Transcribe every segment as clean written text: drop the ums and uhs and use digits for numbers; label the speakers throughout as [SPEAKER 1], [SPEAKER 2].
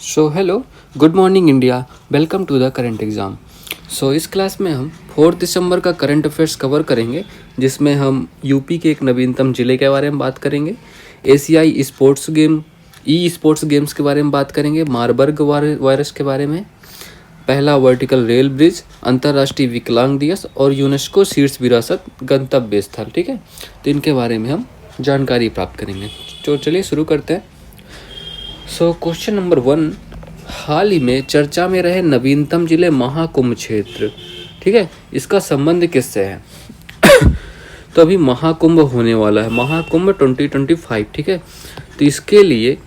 [SPEAKER 1] So hello, good morning India, welcome to the current exam. इस class में हम 4 दिसंबर का करंट अफेयर्स कवर करेंगे, जिसमें हम यूपी के एक नवीनतम ज़िले के बारे में बात करेंगे, एशियाई स्पोर्ट्स गेम्स के बारे में बात करेंगे, मारबर्ग वायरस के बारे में, पहला वर्टिकल रेल ब्रिज, अंतर्राष्ट्रीय विकलांग दिवस और यूनेस्को शीर्ष विरासत गंतव्य स्थल। ठीक है, तो इनके बारे में हम जानकारी प्राप्त करेंगे। तो चलिए शुरू करते हैं। क्वेश्चन नंबर 1, हाल ही में चर्चा में रहे नवीनतम जिले महाकुंभ क्षेत्र। ठीक है, इसका संबंध किससे है? तो अभी महाकुंभ होने वाला है, महाकुंभ 2025। ठीक है, तो इसके लिए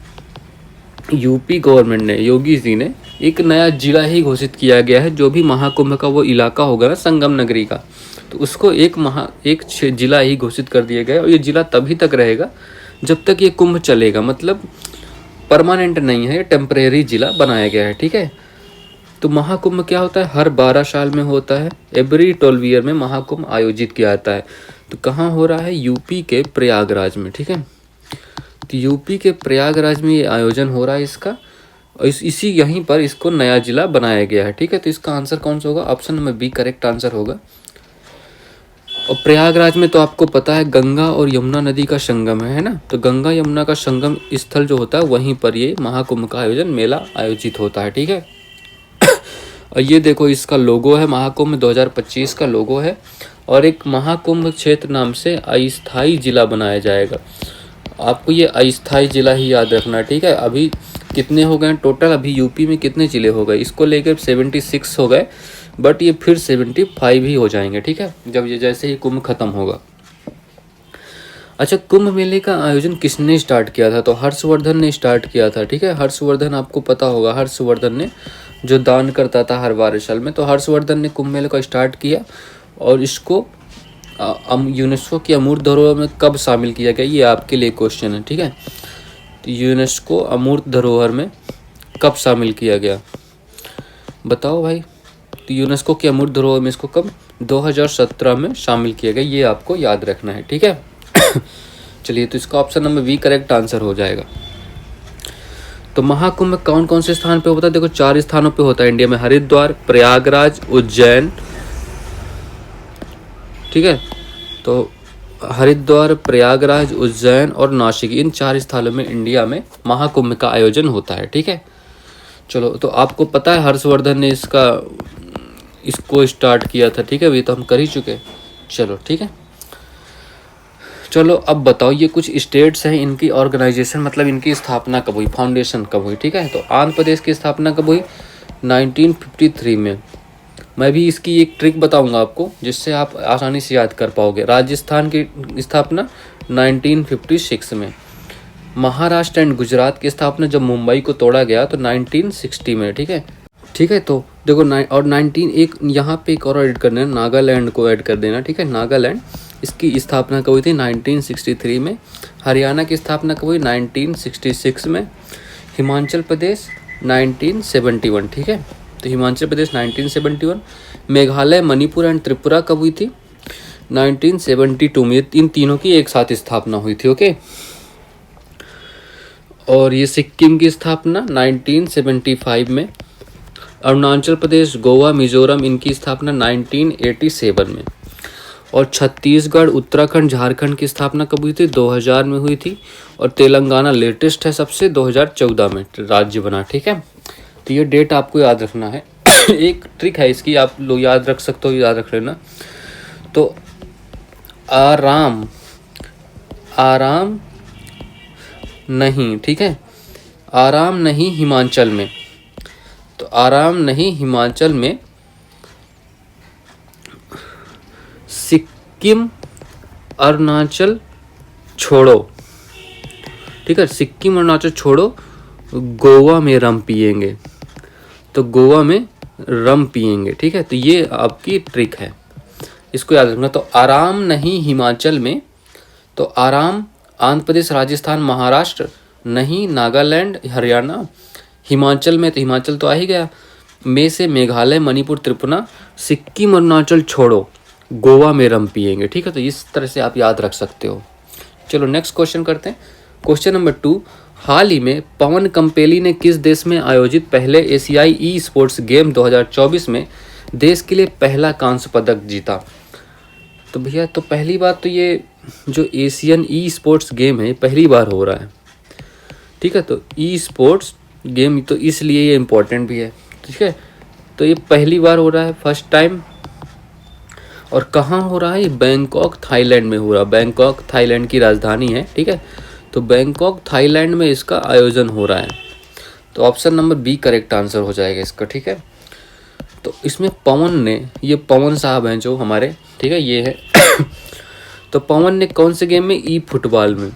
[SPEAKER 1] यूपी गवर्नमेंट ने, योगी जी ने एक नया जिला ही घोषित किया गया है। जो भी महाकुंभ का वो इलाका होगा ना, संगम नगरी का, तो उसको एक जिला ही घोषित कर दिया गया है। और ये जिला तभी तक रहेगा जब तक ये कुंभ चलेगा, मतलब परमानेंट नहीं है, ये टेम्परेरी जिला बनाया गया है। ठीक है, तो महाकुंभ क्या होता है? हर 12 साल में होता है, एवरी 12 ईयर में महाकुंभ आयोजित किया जाता है। तो कहाँ हो रहा है? यूपी के प्रयागराज में। ठीक है, तो यूपी के प्रयागराज में ये आयोजन हो रहा है इसका, और इसी यहीं पर इसको नया जिला बनाया गया है। ठीक है, तो इसका आंसर कौन सा होगा? Option number B correct answer होगा। और प्रयागराज में तो आपको पता है गंगा और यमुना नदी का संगम है ना, तो गंगा यमुना का संगम स्थल जो होता है वहीं पर ये महाकुंभ का मेला आयोजित होता है। ठीक है, और ये देखो इसका लोगो है, महाकुंभ 2025 का लोगो है, और एक महाकुंभ क्षेत्र नाम से अस्थायी जिला बनाया जाएगा। आपको ये अस्थायी जिला ही याद रखना। ठीक है, अभी कितने हो गए टोटल? अभी यूपी में कितने जिले हो गए? इसको लेकर 76 हो गए, बट ये फिर 75 ही हो जाएंगे। ठीक है, जब ये जैसे ही कुंभ खत्म होगा। अच्छा, कुंभ मेले का आयोजन किसने स्टार्ट किया था? तो हर्षवर्धन ने स्टार्ट किया था। ठीक है, हर्षवर्धन आपको पता होगा, हर्षवर्धन ने जो दान करता था हर 12 साल में, तो हर्षवर्धन ने कुंभ मेले को स्टार्ट किया। और इसको यूनेस्को की अमूर्त धरोहर में कब शामिल किया गया, ये आपके लिए क्वेश्चन है। ठीक है, तो यूनेस्को अमूर्त धरोहर में कब शामिल किया गया, बताओ भाई। तो यूनेस्को की अमूर्त धरोहर में इसको कब? 2017 में शामिल किया गया, ये आपको याद रखना है। ठीक है, चलिए, तो इसका option number B correct answer हो जाएगा। तो महाकुंभ कौन कौन से स्थान पे होता है? देखो 4 स्थानों पे होता है इंडिया में, हरिद्वार, प्रयागराज, उज्जैन। ठीक है, तो हरिद्वार, प्रयागराज, उज्जैन और नासिक, इन 4 स्थलों में इंडिया में महाकुंभ का आयोजन होता है। ठीक है, चलो, तो आपको पता है हर्षवर्धन ने इसको स्टार्ट किया था। ठीक है, ये तो हम कर ही चुके। चलो ठीक है, चलो अब बताओ, ये कुछ स्टेट्स हैं, इनकी ऑर्गेनाइजेशन मतलब इनकी स्थापना कब हुई, फाउंडेशन कब हुई? ठीक है, तो आंध्र प्रदेश की स्थापना कब हुई? 1953 में। मैं भी इसकी एक ट्रिक बताऊंगा आपको, जिससे आप आसानी से याद कर पाओगे। राजस्थान की स्थापना 1956 में। महाराष्ट्र एंड गुजरात की स्थापना जब मुंबई को तोड़ा गया तो 1960 में। ठीक है, ठीक है, तो देखो और 19 एक यहाँ पे एक और ऐड करना है, नागालैंड को ऐड कर देना। ठीक है, नागालैंड, इसकी स्थापना कब हुई थी? 1963 में। हरियाणा की स्थापना कब हुई? 1966 में। हिमाचल प्रदेश 1971। ठीक है, तो हिमाचल प्रदेश 1971। मेघालय, मणिपुर एंड त्रिपुरा कब हुई थी? 1972 में। इन तीनों की एक साथ स्थापना हुई थी। ओके, और ये सिक्किम की स्थापना 1975 में। अरुणाचल प्रदेश, गोवा, मिजोरम, इनकी स्थापना 1987 में। और छत्तीसगढ़, उत्तराखंड, झारखंड की स्थापना कब हुई थी? 2000 में हुई थी। और तेलंगाना लेटेस्ट है सबसे, 2014 में राज्य बना। ठीक है, तो ये डेट आपको याद रखना है। एक ट्रिक है इसकी, आप लोग याद रख सकते हो, याद रख लेना। तो आराम नहीं, ठीक है, आराम नहीं हिमाचल में। तो आराम नहीं हिमाचल में, सिक्किम अरुणाचल छोड़ो। ठीक है, सिक्किम अरुणाचल छोड़ो, गोवा में रम पिएंगे। तो गोवा में रम पिएंगे। ठीक है, तो ये आपकी ट्रिक है, इसको याद रखना। तो आराम नहीं हिमाचल में, तो आराम आंध्र प्रदेश, राजस्थान, महाराष्ट्र, नहीं नागालैंड, हरियाणा। हिमाचल में, तो हिमाचल तो आ ही गया, में से मेघालय, मणिपुर, त्रिपुरा। सिक्किम अरुणाचल छोड़ो, गोवा में रम पिएंगे। ठीक है, तो इस तरह से आप याद रख सकते हो। चलो नेक्स्ट क्वेश्चन करते हैं। क्वेश्चन नंबर 2, हाल ही में पवन कंपेली ने किस देश में आयोजित पहले एशियाई ई स्पोर्ट्स गेम 2024 में देश के लिए पहला कांस्य पदक जीता? तो भैया तो पहली बात तो ये जो एशियन ई स्पोर्ट्स गेम है पहली बार हो रहा है, ठीक है। तो ई स्पोर्ट्स गेम तो इसलिए ये इम्पोर्टेंट भी है, ठीक है। तो ये पहली बार हो रहा है, फर्स्ट टाइम। और कहाँ हो रहा है? ये बैंकॉक थाईलैंड में हो रहा है। बैंकॉक थाईलैंड की राजधानी है, ठीक है। तो बैंकॉक थाईलैंड में इसका आयोजन हो रहा है। तो option number B correct answer हो जाएगा इसका, ठीक है। तो इसमें पवन ने, ये पवन साहब हैं जो हमारे, ठीक है, ये है तो पवन ने कौन से गेम में? ई फुटबॉल में।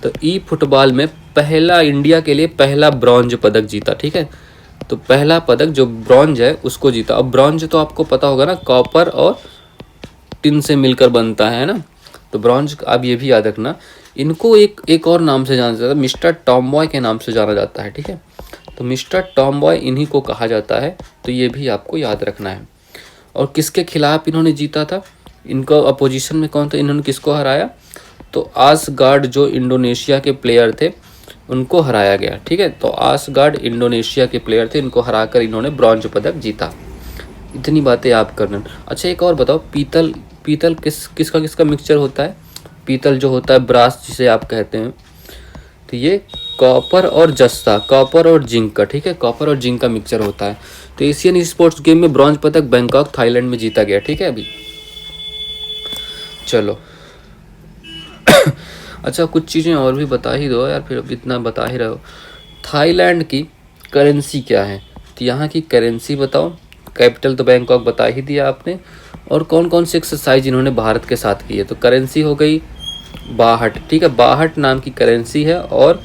[SPEAKER 1] तो ई फुटबॉल में पहला, इंडिया के लिए पहला ब्रॉन्ज पदक जीता, ठीक है। तो पहला पदक जो ब्रॉन्ज है उसको जीता। अब ब्रॉन्ज तो आपको पता होगा ना, कॉपर और टिन से मिलकर बनता है ना। तो ब्रॉन्ज आप ये भी याद रखना। इनको एक और नाम से जाना जाता है, मिस्टर टॉम बॉय के नाम से जाना जाता है, ठीक है। तो मिस्टर टॉम बॉय इन्हीं को कहा जाता है, तो ये भी आपको याद रखना है। और किसके खिलाफ इन्होंने जीता था? इनको अपोजिशन में कौन था? इन्होंने किसको हराया? तो आसगार्ड जो इंडोनेशिया के प्लेयर थे उनको हराया गया, ठीक है। तो आसगार्ड इंडोनेशिया के प्लेयर थे, इनको हराकर इन्होंने ब्रॉन्ज पदक जीता। इतनी बातें आप करना। अच्छा एक और बताओ, पीतल किसका मिक्सचर होता है? पीतल जो होता है, ब्रास जिसे आप कहते हैं, तो ये कॉपर और जस्ता, कॉपर और जिंक का, ठीक है, कॉपर और जिंक का मिक्सचर होता है। तो एशियन स्पोर्ट्स गेम में ब्रॉन्ज पदक बैंकॉक थाईलैंड में जीता गया, ठीक है। अभी चलो अच्छा कुछ चीज़ें और भी बता ही दो यार, फिर अब इतना बता ही रहे हो। थाईलैंड की करेंसी क्या है? तो यहाँ की करेंसी बताओ। कैपिटल तो बैंकॉक बता ही दिया आपने। और कौन कौन सी एक्सरसाइज इन्होंने भारत के साथ की है? तो करेंसी हो गई 62, ठीक है, 62 नाम की करेंसी है। और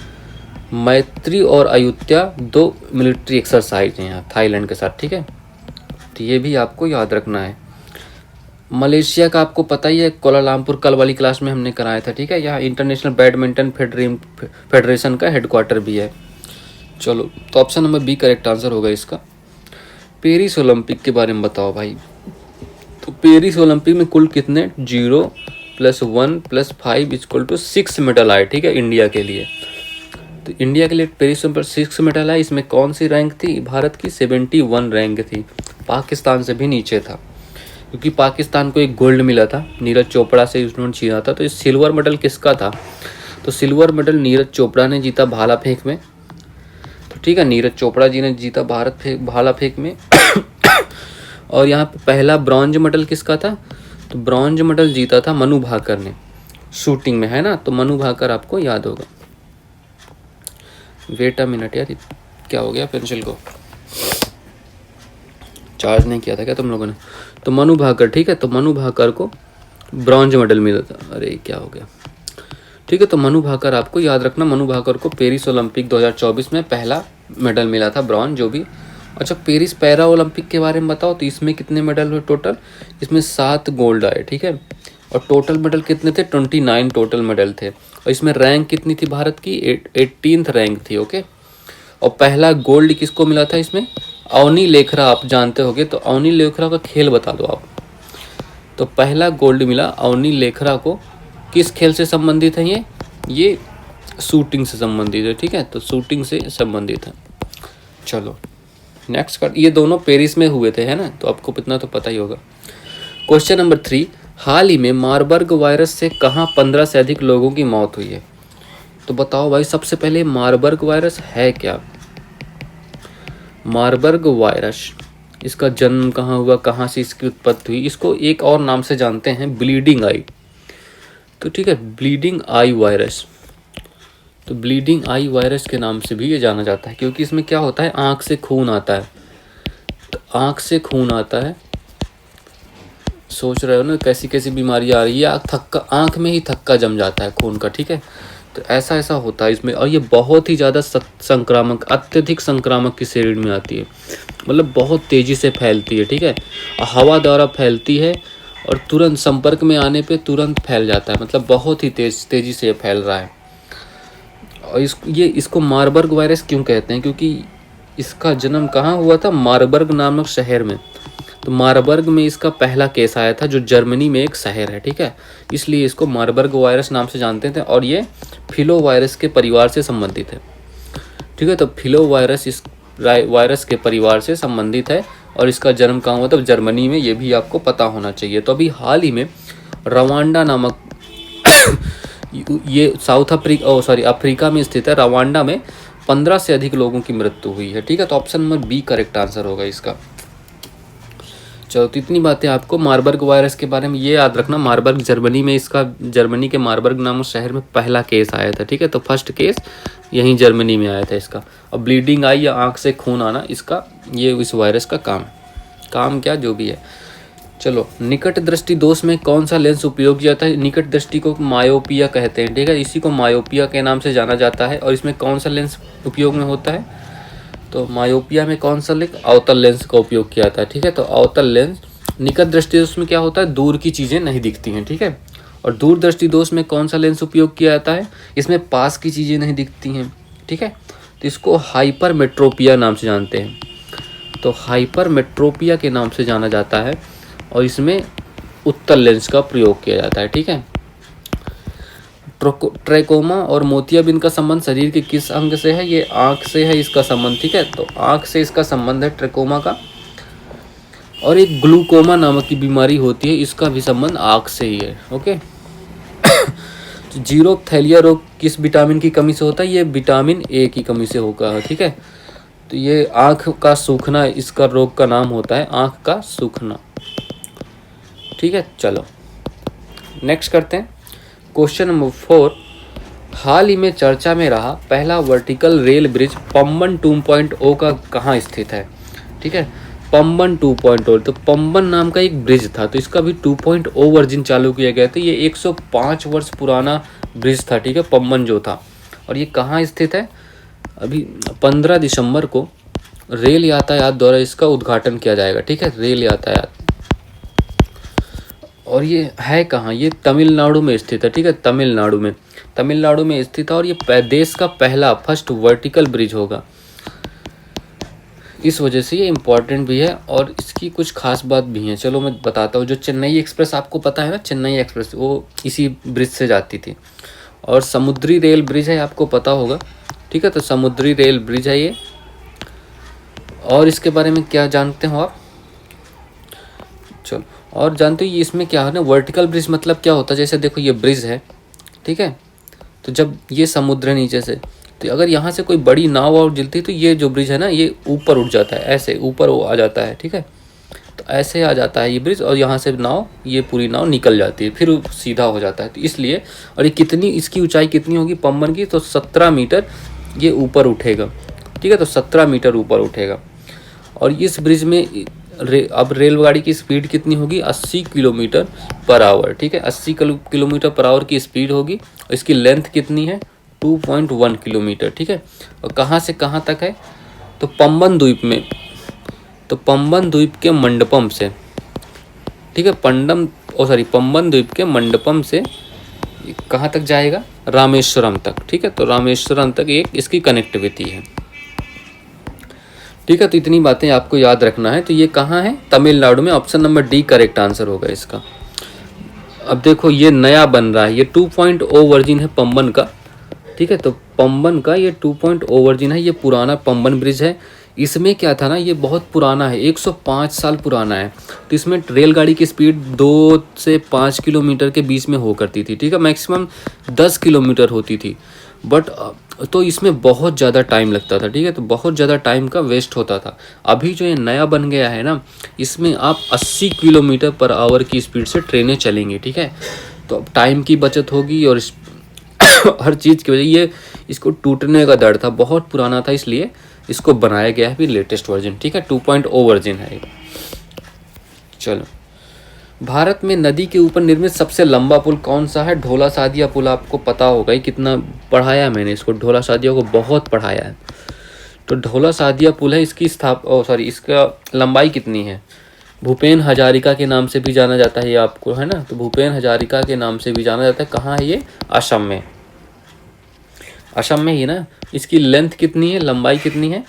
[SPEAKER 1] मैत्री और अयुत्या 2 मिलिट्री एक्सरसाइज हैं यहाँ थाईलैंड के साथ, ठीक है। तो ये भी आपको याद रखना है। मलेशिया का आपको पता ही है, कोलालमपुर कल वाली क्लास में हमने कराया था, ठीक है। यहाँ इंटरनेशनल बैडमिंटन फेडरेशन का हेडक्वार्टर भी है। चलो तो option number B correct answer होगा इसका। पेरिस ओलंपिक के बारे में बताओ भाई। तो पेरिस ओलंपिक में कुल कितने? 0 + 1 + 5 = 6 मेडल आए, ठीक है, इंडिया के लिए। तो इंडिया के लिए पेरिस ओलंपिक 6 मेडल आए। इसमें कौन सी रैंक थी? भारत की 71 रैंक थी, पाकिस्तान से भी नीचे था, क्योंकि पाकिस्तान को एक गोल्ड मिला था, नीरज चोपड़ा से उन्होंने छीना था। तो इस सिल्वर मेडल किसका था? तो सिल्वर मेडल नीरज चोपड़ा ने जीता भाला फेंक में, तो ठीक है, नीरज चोपड़ा जी ने जीता भाला फेंक में और यहाँ पे पहला ब्रॉन्ज मेडल किसका था? तो ब्रॉन्ज मेडल जीता था मनु भाकर ने, शूटिंग में, है ना। तो मनु भाकर आपको याद होगा। वेट अ मिनट यार, क्या हो गया पेंसिल को? चार्ज नहीं किया था क्या तुम लोगों ने? तो मनु भाकर, ठीक है, तो मनु भाकर को ब्रॉन्ज मेडल मिला था। अरे क्या हो गया, ठीक है। तो मनु भाकर आपको याद रखना, मनु भाकर को पेरिस ओलंपिक 2024 में पहला मेडल मिला था ब्रॉन्ज, जो भी। अच्छा पेरिस पैरा ओलंपिक के बारे में बताओ। तो इसमें कितने मेडल हुए टोटल? इसमें 7 गोल्ड आए, ठीक है। और टोटल मेडल कितने थे? 29 टोटल मेडल थे। और इसमें रैंक कितनी थी भारत की? 18th रैंक थी, ओके। और पहला गोल्ड किसको मिला था इसमें? अवनी लेखरा, आप जानते होगे। तो अवनी लेखरा का खेल बता दो आप। तो पहला गोल्ड मिला अवनी लेखरा को। किस खेल से संबंधित है ये शूटिंग से संबंधित है, ठीक है। तो शूटिंग से संबंधित है। चलो नेक्स्ट कर, ये दोनों पेरिस में हुए थे, है ना। तो आपको इतना तो पता ही होगा। क्वेश्चन नंबर 3, हाल ही में मारबर्ग वायरस से कहाँ 15 से अधिक लोगों की मौत हुई है? तो बताओ भाई, सबसे पहले मारबर्ग वायरस है क्या? मारबर्ग वायरस, इसका जन्म कहाँ हुआ, कहाँ से इसकी उत्पत्ति हुई? इसको एक और नाम से जानते हैं, ब्लीडिंग आई। तो ठीक है, ब्लीडिंग आई वायरस। तो ब्लीडिंग आई वायरस के नाम से भी ये जाना जाता है, क्योंकि इसमें क्या होता है, आँख से खून आता है। तो आँख से खून आता है, सोच रहे हो ना कैसी कैसी बीमारी आ रही है, थक्का, आँख में ही थक्का जम जाता है खून का, ठीक है। तो ऐसा होता है इसमें। और ये बहुत ही ज़्यादा संक्रामक, अत्यधिक संक्रामक की श्रेणी में आती है, मतलब बहुत तेज़ी से फैलती है, ठीक है। हवा द्वारा फैलती है और तुरंत संपर्क में आने पे तुरंत फैल जाता है, मतलब बहुत ही तेज़ी से फैल रहा है। और इसको मारबर्ग वायरस क्यों कहते हैं? क्योंकि इसका जन्म कहाँ हुआ था? मारबर्ग नामक शहर में। तो मारबर्ग में इसका पहला केस आया था, जो जर्मनी में एक शहर है, ठीक है। इसलिए इसको मारबर्ग वायरस नाम से जानते थे। और ये फिलो वायरस के परिवार से संबंधित है। ठीक है। तो फिलो वायरस इस वायरस के परिवार से संबंधित है और इसका जन्म कहाँ हुआ था? जर्मनी में। ये भी आपको पता होना चाहिए। तो अभी हाल ही में रवांडा नामक ये अफ्रीका में स्थित है। रवांडा में 15 से अधिक लोगों की मृत्यु हुई है। ठीक है। तो option number B correct answer होगा इसका। चलो, तो इतनी बातें आपको मार्बर्ग वायरस के बारे में ये याद रखना। मार्बर्ग जर्मनी में, इसका जर्मनी के मार्बर्ग नामक शहर में पहला केस आया था। ठीक है। तो फर्स्ट केस यहीं जर्मनी में आया था इसका। और ब्लीडिंग आई या आँख से खून आना, इसका ये इस वायरस का काम क्या जो भी है। चलो, निकट दृष्टि दोष में कौन सा लेंस उपयोग किया जाता है? निकट दृष्टि को मायोपिया कहते हैं। ठीक है। इसी को मायोपिया के नाम से जाना जाता है। और इसमें कौन सा लेंस उपयोग में होता है? तो मायोपिया में कौन सा लेंस? अवतल लेंस का उपयोग किया जाता है। ठीक है। तो अवतल लेंस निकट दृष्टि दोष में क्या होता है? दूर की चीज़ें नहीं दिखती हैं। ठीक है। और दूर दृष्टि दोष में कौन सा लेंस उपयोग किया जाता है? इसमें पास की चीज़ें नहीं दिखती हैं। ठीक है। तो इसको हाइपरमेट्रोपिया नाम से जानते हैं। तो हाइपरमेट्रोपिया के नाम से जाना जाता है और इसमें उत्तल लेंस का प्रयोग किया जाता है। ठीक है। ट्रैकोमा और मोतियाबिंद का संबंध शरीर के किस अंग से है? ये आँख से है इसका संबंध। ठीक है। तो आँख से इसका संबंध है ट्रैकोमा का। और एक ग्लूकोमा नामक की बीमारी होती है, इसका भी संबंध आँख से ही है। ओके। जीरोथैलिया रोग किस विटामिन की कमी से होता है? ये विटामिन ए की कमी से होगा। ठीक है। तो ये आँख का सूखना, इसका रोग का नाम होता है आँख का सूखना। ठीक है। चलो, नेक्स्ट करते हैं। क्वेश्चन नंबर 4, हाल ही में चर्चा में रहा पहला वर्टिकल रेल ब्रिज पम्बन 2.0 का कहाँ स्थित है? ठीक है। पम्बन 2.0, तो पम्बन नाम का एक ब्रिज था, तो इसका भी 2.0 वर्जन चालू किया गया था। ये 105 वर्ष पुराना ब्रिज था। ठीक है। पम्बन जो था, और ये कहाँ स्थित है? अभी 15 दिसंबर को रेल यातायात द्वारा इसका उद्घाटन किया जाएगा। ठीक है। रेल यातायात। और ये है कहाँ? ये तमिलनाडु में स्थित है। ठीक है। तमिलनाडु में स्थित है। और ये देश का पहला फर्स्ट वर्टिकल ब्रिज होगा। इस वजह से ये इम्पॉर्टेंट भी है और इसकी कुछ खास बात भी है। चलो मैं बताता हूँ। जो चेन्नई एक्सप्रेस आपको पता है ना, चेन्नई एक्सप्रेस, वो इसी ब्रिज से जाती थी। और समुद्री रेल ब्रिज है, आपको पता होगा। ठीक है। तो समुद्री रेल ब्रिज है ये। और इसके बारे में क्या जानते हो आप? चलो, और जानते हो ये इसमें क्या है ना, वर्टिकल ब्रिज मतलब क्या होता है? जैसे देखो, ये ब्रिज है। ठीक है। तो जब ये समुद्र है नीचे से, तो अगर यहाँ से कोई बड़ी नाव और जलती, तो ये जो ब्रिज है ना, ये ऊपर उठ जाता है, ऐसे ऊपर आ जाता है। ठीक है। तो ऐसे आ जाता है ये ब्रिज, और यहाँ से नाव, ये पूरी नाव निकल जाती है, फिर सीधा हो जाता है। तो इसलिए, और ये कितनी, इसकी ऊंचाई कितनी होगी पम्बन की? तो 17 मीटर ये ऊपर उठेगा। ठीक है। तो 17 मीटर ऊपर उठेगा। और इस ब्रिज में अब रेलगाड़ी की स्पीड कितनी होगी? 80 किलोमीटर पर आवर। ठीक है। 80 किलोमीटर पर आवर की स्पीड होगी। और इसकी लेंथ कितनी है? 2.1 किलोमीटर। ठीक है। और कहाँ से कहाँ तक है? तो पम्बन द्वीप में, तो पम्बन द्वीप के मंडपम से, ठीक है, पम्बन द्वीप के मंडपम से कहाँ तक जाएगा? रामेश्वरम तक। ठीक है। तो रामेश्वरम तक एक इसकी कनेक्टिविटी है। ठीक है। तो इतनी बातें आपको याद रखना है। तो ये कहाँ है? तमिलनाडु में। Option number D correct answer होगा इसका। अब देखो, ये नया बन रहा है, ये 2.0 वर्जन है पम्बन का। ठीक है। तो पम्बन का ये 2.0 वर्जन है। ये पुराना पम्बन ब्रिज है। इसमें क्या था ना, ये बहुत पुराना है, 105 साल पुराना है। तो इसमें रेलगाड़ी की स्पीड 2 से 5 किलोमीटर के बीच में हो करती थी। ठीक है। मैक्सिमम 10 किलोमीटर होती थी। बट तो इसमें बहुत ज़्यादा टाइम लगता था। ठीक है। तो बहुत ज़्यादा टाइम का वेस्ट होता था। अभी जो ये नया बन गया है ना, इसमें आप 80 किलोमीटर पर आवर की स्पीड से ट्रेनें चलेंगी। ठीक है। तो अब टाइम की बचत होगी और हर चीज़ की वजह, ये इसको टूटने का डर था, बहुत पुराना था, इसलिए इसको बनाया गया है भी लेटेस्ट वर्जन। ठीक है। 2.0 वर्जन है। चलो, भारत में नदी के ऊपर निर्मित सबसे लंबा पुल कौन सा है? ढोला सादिया पुल। आपको पता होगा ही, कितना पढ़ाया है मैंने इसको, ढोला सादिया को बहुत पढ़ाया है। तो ढोला सादिया पुल है, इसकी इसका लंबाई कितनी है? भूपेन हजारिका के नाम से भी जाना जाता है ये, आपको है ना। तो भूपेन हजारिका के नाम से भी जाना जाता है। कहाँ है ये? असम में। असम में ही ना। इसकी लेंथ कितनी है, लंबाई कितनी है?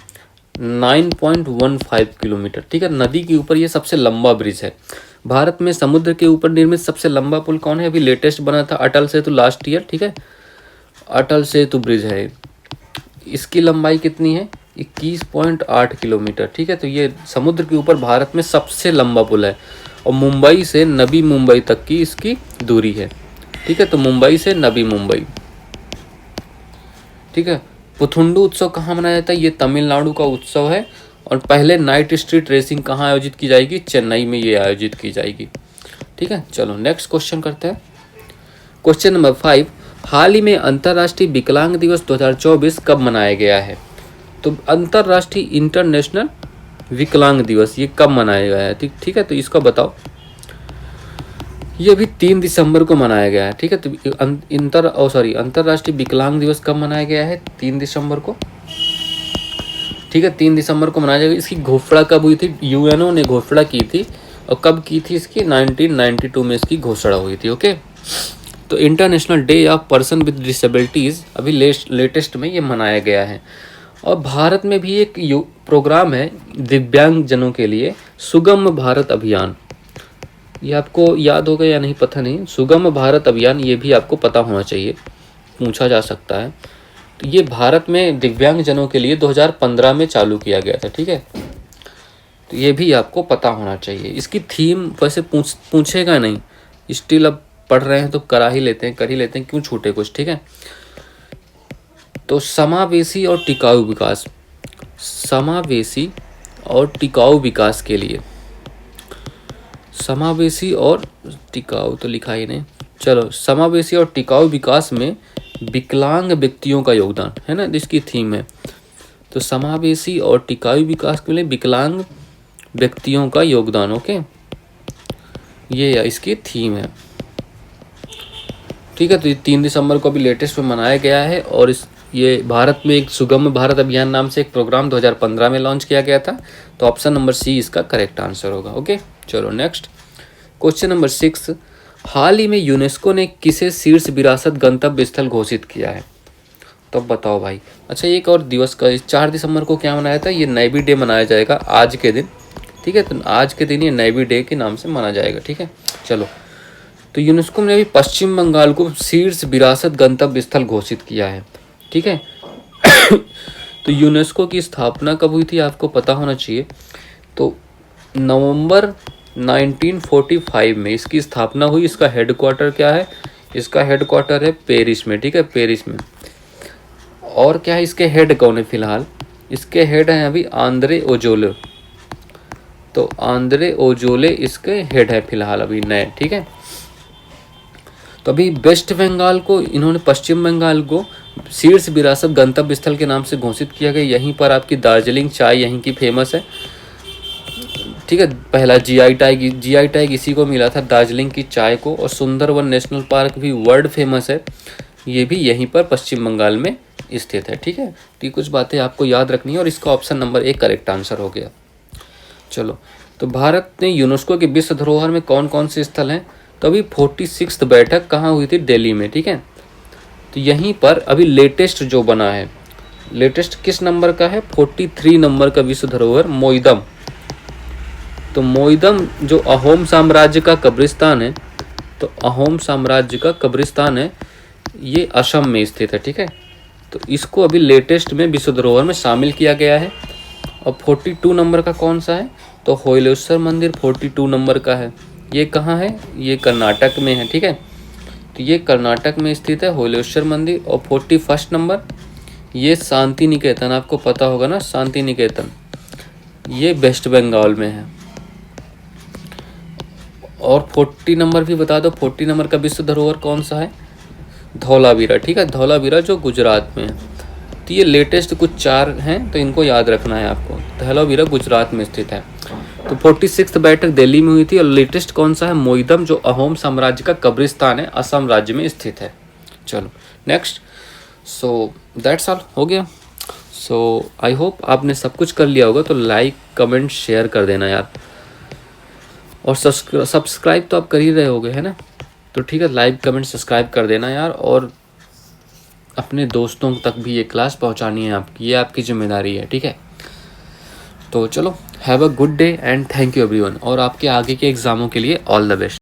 [SPEAKER 1] 9.15 किलोमीटर। ठीक है। नदी के ऊपर ये सबसे लंबा ब्रिज है। भारत में समुद्र के ऊपर निर्मित सबसे लंबा पुल कौन है? अभी लेटेस्ट बना था, अटल सेतु, लास्ट ईयर। ठीक है। अटल सेतु ब्रिज है। इसकी लंबाई कितनी है? 21.8 किलोमीटर। ठीक है, तो ये समुद्र के ऊपर भारत में सबसे लंबा पुल है और मुंबई से नवी मुंबई तक की इसकी दूरी है। ठीक है, तो मुंबई से नवी मुंबई। ठीक है, पुथुंडू उत्सव कहाँ मनाया जाता है? ये तमिलनाडु का उत्सव है और पहले नाइट स्ट्रीट रेसिंग कहाँ आयोजित की जाएगी? चेन्नई में ये आयोजित की जाएगी। ठीक है, चलो नेक्स्ट क्वेश्चन करते हैं। क्वेश्चन नंबर 5, हाल ही में अंतर्राष्ट्रीय विकलांग दिवस 2024 कब मनाया गया है? तो अंतर्राष्ट्रीय इंटरनेशनल विकलांग दिवस ये कब मनाया गया है? ठीक है, तो इसका बताओ। ये भी 3 दिसंबर को मनाया गया है। ठीक है, तो अंतर्राष्ट्रीय विकलांग दिवस कब मनाया गया है? 3 दिसंबर को। ठीक है, 3 दिसंबर को मनाया जाएगा। इसकी घोषणा कब हुई थी? यूएनओ ने घोषणा की थी और कब की थी इसकी? 1992 में इसकी घोषणा हुई थी। ओके, तो international day of person with disabilities अभी लेटेस्ट में ये मनाया गया है। और भारत में भी एक प्रोग्राम है दिव्यांग जनों के लिए, सुगम भारत अभियान। ये आपको याद होगा या नहीं पता नहीं। सुगम भारत अभियान ये भी आपको पता होना चाहिए, पूछा जा सकता है। तो ये भारत में दिव्यांग जनों के लिए 2015 में चालू किया गया था। ठीक है, तो ये भी आपको पता होना चाहिए। इसकी थीम वैसे पूछेगा नहीं, स्टिल अब पढ़ रहे हैं तो कर ही लेते हैं, क्यों छूटे कुछ। ठीक है, तो समावेशी और टिकाऊ विकास, समावेशी और टिकाऊ विकास के लिए, समावेशी और टिकाऊ तो लिखा ही नहीं, चलो समावेशी और टिकाऊ विकास में विकलांग व्यक्तियों का योगदान है ना, इसकी थीम है। तो समावेशी और टिकाऊ विकास के लिए विकलांग व्यक्तियों का योगदान। ओके, ये इसकी थीम है। ठीक है, तो ये 3 दिसंबर को अभी लेटेस्ट में मनाया गया है और ये भारत में एक सुगम भारत अभियान नाम से एक प्रोग्राम 2015 में लॉन्च किया गया था। तो ऑप्शन नंबर सी इसका करेक्ट आंसर होगा। ओके, चलो नेक्स्ट क्वेश्चन नंबर 6, हाल ही में यूनेस्को ने किसे शीर्ष विरासत गंतव्य स्थल घोषित किया है? तो बताओ भाई। अच्छा, एक और दिवस का 4 दिसंबर को क्या मनाया था? ये नेवी डे मनाया जाएगा आज के दिन। ठीक है, तो आज के दिन ये नेवी डे के नाम से मनाया जाएगा। ठीक है, चलो, तो यूनेस्को ने अभी पश्चिम बंगाल को शीर्ष विरासत गंतव्य स्थल घोषित किया है। ठीक है तो यूनेस्को की स्थापना कब हुई थी आपको पता होना चाहिए। तो नवंबर 1945 में इसकी स्थापना हुई। इसका हेडक्वार्टर क्या है? इसका हेडक्वार्टर है पेरिस में। ठीक है, पेरिस में। और क्या है, इसके हेड कौन है फिलहाल? इसके हेड हैं अभी आंद्रे ओजोले। तो आंद्रे ओजोले इसके हेड है फिलहाल अभी नए। ठीक है, तो अभी वेस्ट बंगाल को इन्होंने पश्चिम बंगाल को शीर्ष विरासत गंतव्य स्थल के नाम से घोषित किया गया। यहीं पर आपकी दार्जिलिंग चाय यहीं की फेमस है। ठीक है, पहला जीआई टैग इसी को मिला था, दार्जिलिंग की चाय को। और सुंदरवन नेशनल पार्क भी वर्ल्ड फेमस है, ये भी यहीं पर पश्चिम बंगाल में स्थित है। ठीक है, तो ये कुछ बातें आपको याद रखनी है और इसका ऑप्शन नंबर 1 करेक्ट आंसर हो गया। चलो, तो भारत ने यूनेस्को के विश्व धरोहर में कौन कौन से स्थल हैं? तो अभी 46th बैठक कहाँ हुई थी? दिल्ली में। ठीक है, तो यहीं पर अभी लेटेस्ट जो बना है, लेटेस्ट किस नंबर का है? 43 नंबर का विश्व धरोहर मोइदम। तो मोइदम जो अहोम साम्राज्य का कब्रिस्तान है, तो अहोम साम्राज्य का कब्रिस्तान है, ये असम में स्थित है। ठीक है, तो इसको अभी लेटेस्ट में विश्व धरोहर में शामिल किया गया है। और 42 नंबर का कौन सा है? तो होयलेश्वर मंदिर 42 नंबर का है। ये कहाँ है? ये कर्नाटक में है। ठीक है, तो ये कर्नाटक में स्थित है होयलेश्वर मंदिर। और 41 नंबर ये शांति निकेतन, आपको पता होगा ना शांति निकेतन, ये वेस्ट बंगाल में है। और 40 नंबर भी बता दो, 40 नंबर का विश्व धरोहर कौन सा है? धौलावीरा। ठीक है, धौलावीरा जो गुजरात में है। तो ये लेटेस्ट कुछ 4 हैं, तो इनको याद रखना है आपको। धौलावीरा गुजरात में स्थित है। तो 46th बैठक दिल्ली में हुई थी। और लेटेस्ट कौन सा है? मोइदम जो अहोम साम्राज्य का कब्रिस्तान है, असम राज्य में स्थित है। चलो नेक्स्ट, सो दैट्स ऑल, हो गया। सो आई होप आपने सब कुछ कर लिया होगा। तो लाइक कमेंट शेयर कर देना यार, और सब्सक्राइब तो आप कर ही रहे होगे, है ना? तो ठीक है, लाइक कमेंट सब्सक्राइब कर देना यार। और अपने दोस्तों तक भी ये क्लास पहुंचानी है आपकी, ये आपकी जिम्मेदारी है। ठीक है, तो चलो, have a good day and thank you everyone. और आपके आगे के एग्ज़ामों के लिए ऑल द बेस्ट।